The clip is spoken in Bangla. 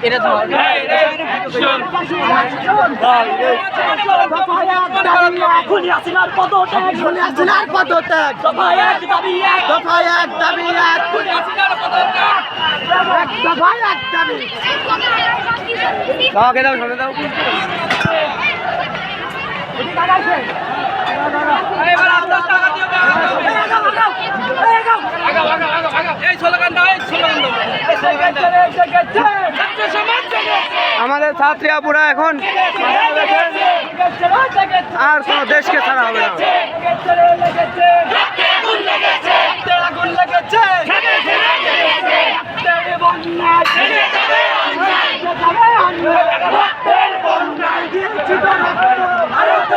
এটা তো হাসিনার পদত্যাগ, হাসিনার পদত্যাগ, দফা এক দাবি এক, দফা এক দাবি এক, হাসিনার পদত্যাগ, দফা এক দাবি। দাও দাও শুনে দাও। এবার আপনার টাকা দিও না। আগাও আগাও আগাও আগাও। এই স্লোগান দাও, এই স্লোগান দাও। আমাদের ছাত্রীরা এখন আর কোন দেশকে ছাড়া হবে না। ভারত